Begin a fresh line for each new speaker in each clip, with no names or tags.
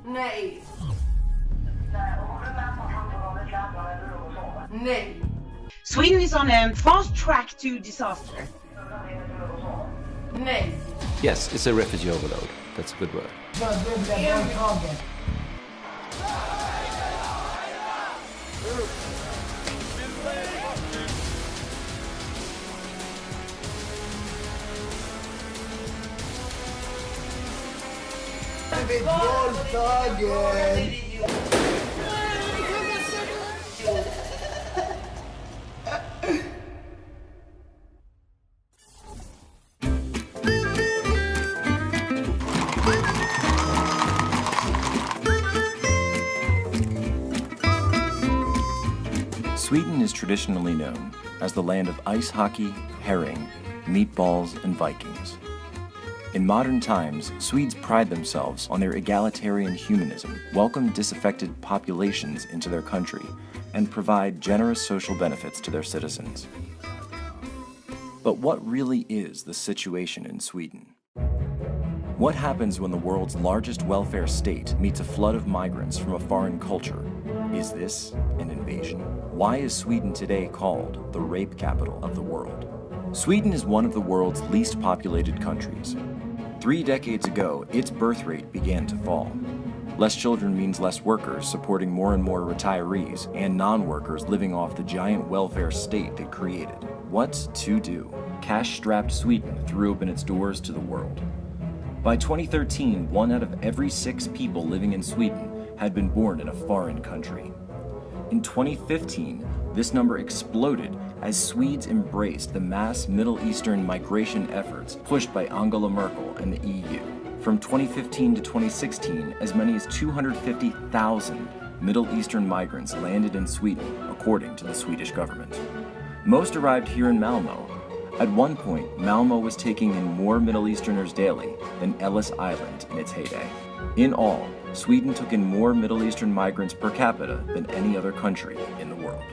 Nej. Nej.
Sweden is on a fast track to disaster.
Nej.
Yes, it's a refugee overload. That's a good word. Sweden is traditionally known as the land of ice hockey, herring, meatballs, and Vikings. In modern times, Swedes pride themselves on their egalitarian humanism, welcome disaffected populations into their country, and provide generous social benefits to their citizens. But what really is the situation in Sweden? What happens when the world's largest welfare state meets a flood of migrants from a foreign culture? Is this an invasion? Why is Sweden today called the rape capital of the world? Sweden is one of the world's least populated countries. 3 decades ago, its birth rate began to fall. Less children means less workers supporting more and more retirees and non-workers living off the giant welfare state they created. What to do? Cash-strapped Sweden threw open its doors to the world. By 2013, 1 out of every 6 people living in Sweden had been born in a foreign country. In 2015, this number exploded as Swedes embraced the mass Middle Eastern migration efforts pushed by Angela Merkel and the EU. From 2015 to 2016, as many as 250,000 Middle Eastern migrants landed in Sweden, according to the Swedish government. Most arrived here in Malmö. At one point, Malmö was taking in more Middle Easterners daily than Ellis Island in its heyday. In all, Sweden took in more Middle Eastern migrants per capita than any other country in the world.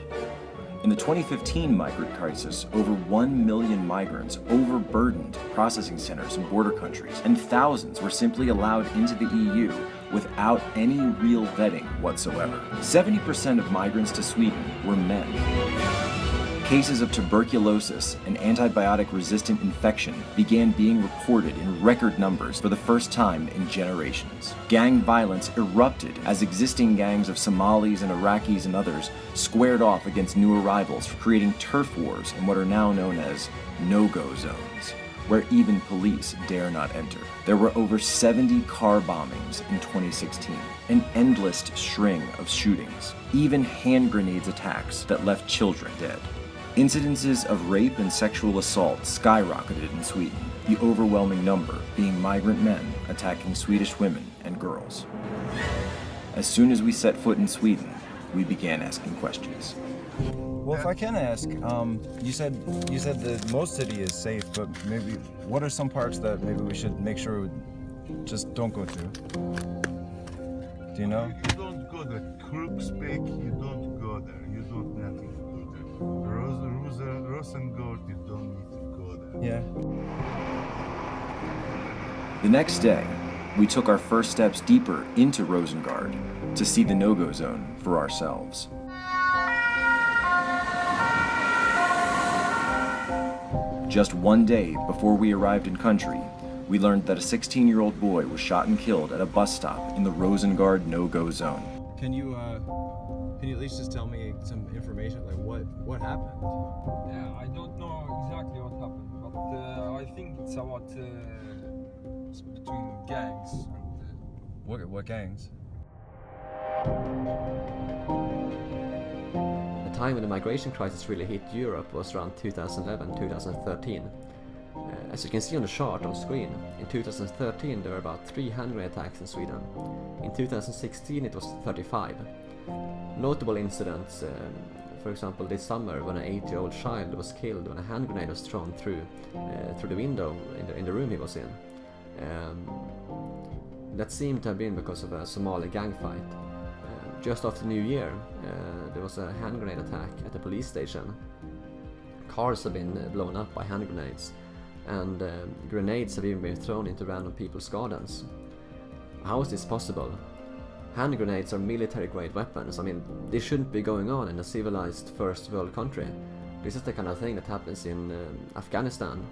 In the 2015 migrant crisis, over 1 million migrants overburdened processing centers in border countries, and thousands were simply allowed into the EU without any real vetting whatsoever. 70% of migrants to Sweden were men. Cases of tuberculosis and antibiotic-resistant infection began being reported in record numbers for the first time in generations. Gang violence erupted as existing gangs of Somalis and Iraqis and others squared off against new arrivals, creating turf wars in what are now known as no-go zones, where even police dare not enter. There were over 70 car bombings in 2016, an endless string of shootings, even hand grenades attacks that left children dead. Incidences of rape and sexual assault skyrocketed in Sweden, the overwhelming number being migrant men attacking Swedish women and girls. As soon as we set foot in Sweden, we began asking questions.
Well, if I can ask, you said that most city is safe, but maybe what are some parts that maybe we should make sure we just don't go to? Do you know?
You don't go there. Krupsbeck, you don't go there. You don't nothing to go there. Rosengård, you don't need to go there.
Yeah.
The next day, we took our first steps deeper into Rosengård to see the no-go zone for ourselves. Just 1 day before we arrived in country, we learned that a 16-year-old boy was shot and killed at a bus stop in the Rosengård no-go zone.
Can you at least just tell me some information, like what happened?
Yeah, I don't know exactly what happened, but I think it's about it's between gangs and
What gangs?
The time when the migration crisis really hit Europe was around 2011-2013. As you can see on the chart on screen, in 2013 there were about 300 attacks in Sweden. In 2016 it was 35. Notable incidents, for example this summer when an 8-year-old child was killed when a hand grenade was thrown through the window in the room he was in. That seemed to have been because of a Somali gang fight. Just after New Year, there was a hand grenade attack at a police station. Cars have been blown up by hand grenades, and grenades have even been thrown into random people's gardens. How is this possible? hand grenades are military-grade weapons. I mean, this shouldn't be going on in a civilized first world country. This is the kind of thing that happens in Afghanistan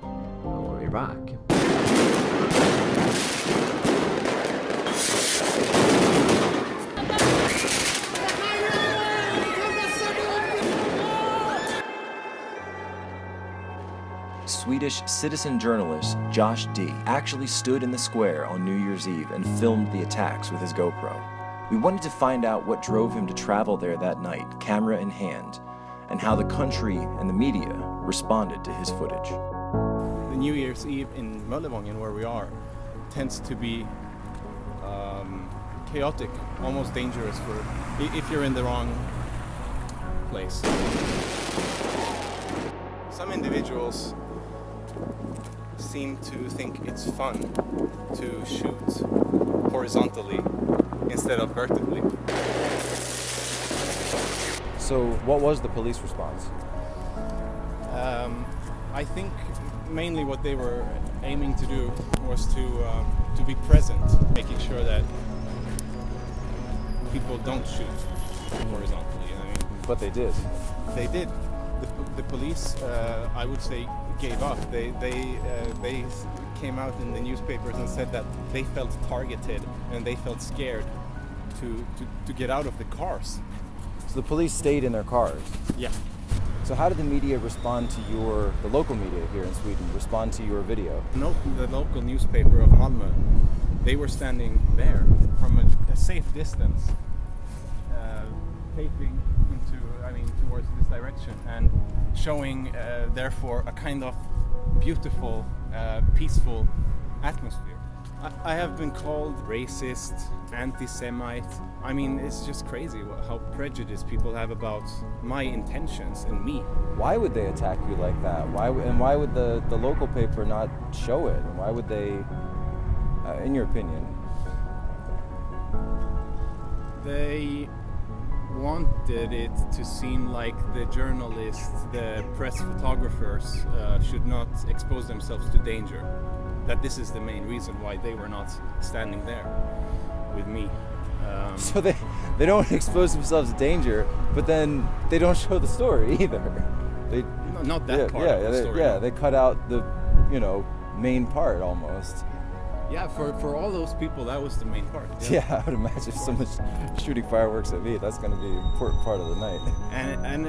or Iraq.
Swedish citizen journalist Josh D. actually stood in the square on New Year's Eve and filmed the attacks with his GoPro. We wanted to find out what drove him to travel there that night, camera in hand, and how the country and the media responded to his footage.
The New Year's Eve in Möllevången, where we are, tends to be chaotic, almost dangerous if you're in the wrong place. Some individuals seem to think it's fun to shoot horizontally instead of vertically.
So what was the police response?
I think mainly what they were aiming to do was to be present, making sure that people don't shoot horizontally. I mean,
But they did.
they did. The police, I would say, gave up. They came out in the newspapers and said that they felt targeted and they felt scared to get out of the cars.
So the police stayed in their cars.
Yeah.
So how did the media respond to the local media here in Sweden, respond to your video?
No, the local newspaper of Malmö, they were standing there from a safe distance, taping towards this direction and showing, therefore, a kind of beautiful, peaceful atmosphere. I have been called racist, anti-Semite. I mean, it's just crazy how prejudiced people have about my intentions and me.
Why would they attack you like that? Why would the local paper not show it? And why would they, in your opinion?
They wanted it to seem like the journalists, the press photographers should not expose themselves to danger. That this is the main reason why they were not standing there with me.
So they don't expose themselves to danger, but then they don't show the story either.
No, not that part of the story.
Yeah, they cut out the, main part almost.
Yeah, for all those people, that was the main part.
Yeah, I would imagine someone's shooting fireworks at me. That's going to be an important part of the night.
And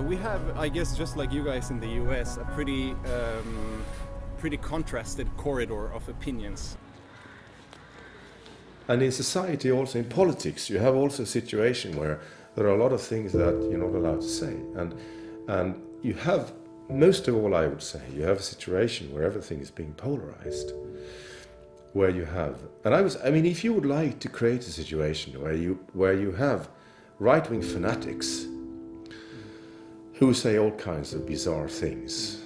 we have, I guess, just like you guys in the US, a pretty contrasted corridor of opinions.
And in society, also in politics, you have also a situation where there are a lot of things that you're not allowed to say. And you have, most of all I would say, you have a situation where everything is being polarized. Where you have, if you would like to create a situation where you have right-wing fanatics who say all kinds of bizarre things,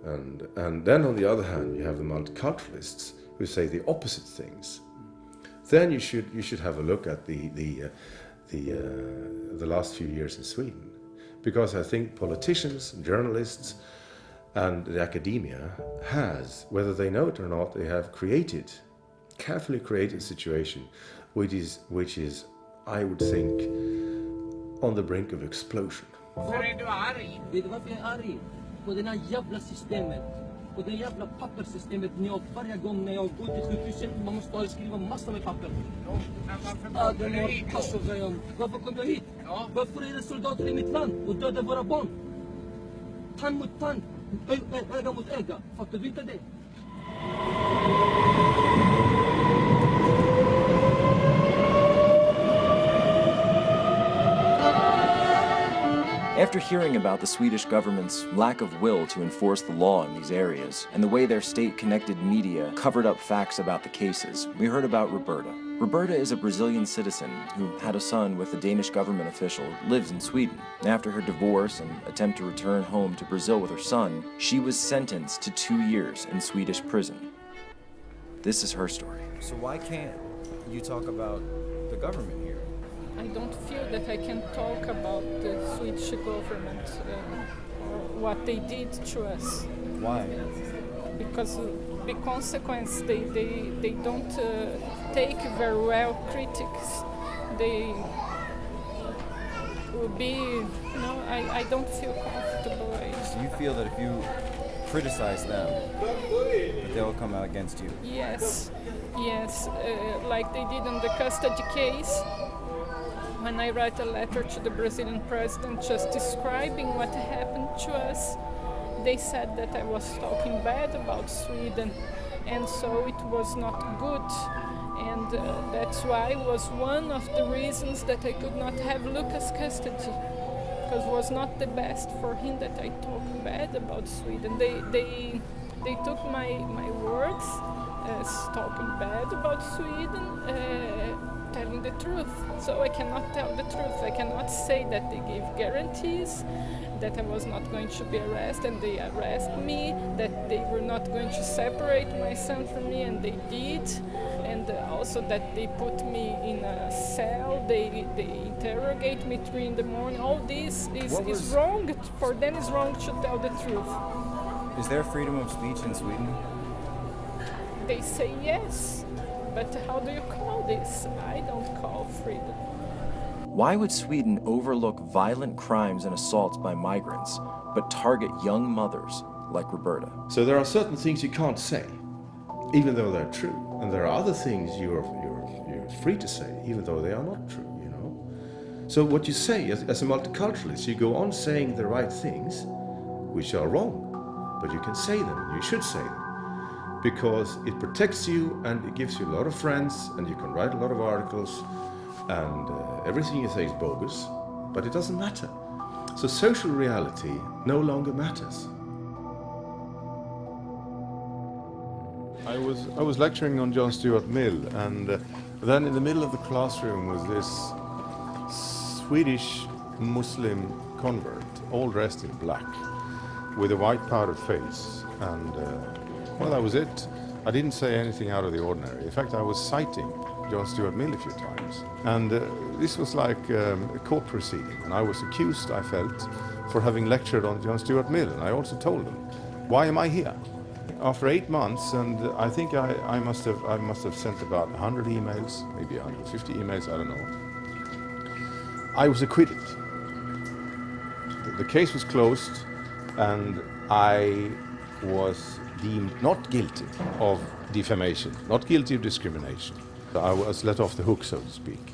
and then on the other hand you have the multiculturalists who say the opposite things, then you should have a look at the last few years in Sweden, because I think politicians, journalists, and the academia has, whether they know it or not, they have carefully created a situation which is, I would think, on the brink of explosion.
Vet du varför jag är arg? På det här jävla systemet. På det jävla papperssystemet. Varje gång när jag går till sjukhuset, man måste skriva massor med papper. Varför kom jag hit? Varför är det soldater i mitt land och dödar våra barn? Tand mot tand. Öga mot öga. Fattar du inte det?
After hearing about the Swedish government's lack of will to enforce the law in these areas, and the way their state-connected media covered up facts about the cases, we heard about Roberta. Roberta is a Brazilian citizen who had a son with a Danish government official who lives in Sweden. After her divorce and attempt to return home to Brazil with her son, she was sentenced to 2 years in Swedish prison. This is her story.
So why can't you talk about the government here?
I don't feel that I can talk about the Swedish government, what they did to us.
Why?
Because be consequence. They don't take very well critics. They will be, I don't feel comfortable.
So you feel that if you criticize them, that they'll come out against you?
Yes, like they did in the custody case. When I write a letter to the Brazilian president just describing what happened to us, they said that I was talking bad about Sweden, and so it was not good. And that's why it was one of the reasons that I could not have Lucas custody, because it was not the best for him that I talk bad about Sweden. They took my words as talking bad about Sweden, telling the truth. So I cannot tell the truth. I cannot say that they gave guarantees, that I was not going to be arrested and they arrested me, that they were not going to separate my son from me, and they did, and also that they put me in a cell, they interrogate me 3 in the morning. All this is wrong. For them it's wrong to tell the truth.
Is there freedom of speech in Sweden?
They say yes, but how do you call this? I don't call freedom.
Why would Sweden overlook violent crimes and assaults by migrants, but target young mothers like Roberta?
So there are certain things you can't say, even though they're true. And there are other things you're free to say, even though they are not true, you know. So what you say as a multiculturalist, you go on saying the right things, which are wrong, but you can say them, and you should say them, because it protects you and it gives you a lot of friends, and you can write a lot of articles, and everything you say is bogus, but it doesn't matter. So social reality no longer matters.
I was lecturing on John Stuart Mill, and then in the middle of the classroom was this Swedish Muslim convert, all dressed in black, with a white powdered face, and well, that was it. I didn't say anything out of the ordinary. In fact, I was citing John Stuart Mill a few times, and this was like a court proceeding, and I was accused, I felt, for having lectured on John Stuart Mill, and I also told them, why am I here? After 8 months, and I think I must have sent about 100 emails, maybe 150 emails, I don't know. I was acquitted. The case was closed, and I was deemed not guilty of defamation, not guilty of discrimination. I was let off the hook, so to speak.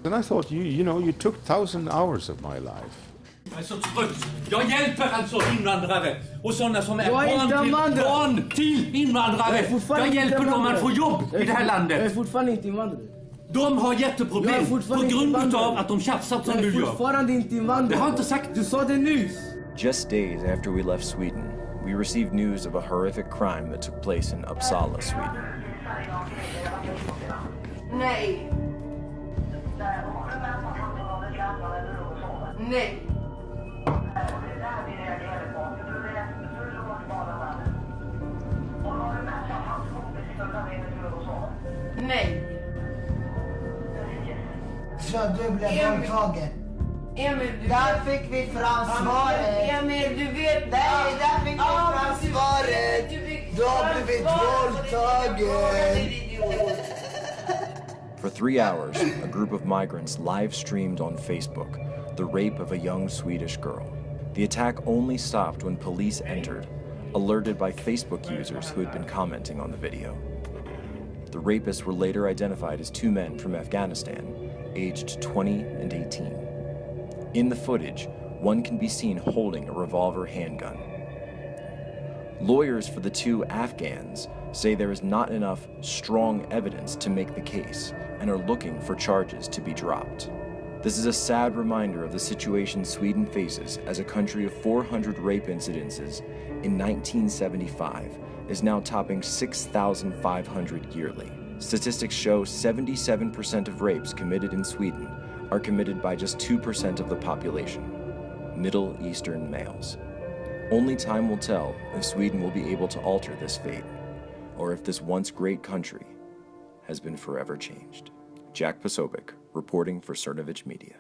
And I thought, you know, you took 1,000 hours of my life.
Jag är så trött. Jag hjälper alltså invandrare och sådana som är barn till invandrare. Jag hjälper dem att få jobb i det här landet.
Jag är fortfarande inte invandrare.
De har jätteproblem på grund av att de tjafsat som du gör.
Jag är fortfarande inte invandrare.
Det har inte sagt.
Du sa det nyss.
Just days after we left Sweden, we received news of a horrific crime that took place in Uppsala, Sweden.
Nej. Nej. Nej.
Så du blev våldtagen?
Emil,
där fick vi fram svaret.
Emil, du vet...
Nej, där fick vi fram svaret. Du har blivit våldtagen.
For 3 hours, a group of migrants live-streamed on Facebook the rape of a young Swedish girl. The attack only stopped when police entered, alerted by Facebook users who had been commenting on the video. The rapists were later identified as 2 men from Afghanistan, aged 20 and 18. In the footage, one can be seen holding a revolver handgun. Lawyers for the 2 Afghans say there is not enough strong evidence to make the case and are looking for charges to be dropped. This is a sad reminder of the situation Sweden faces as a country of 400 rape incidences in 1975 is now topping 6,500 yearly. Statistics show 77% of rapes committed in Sweden are committed by just 2% of the population, Middle Eastern males. Only time will tell if Sweden will be able to alter this fate, or if this once great country has been forever changed. Jack Posobiec, reporting for Cernovich Media.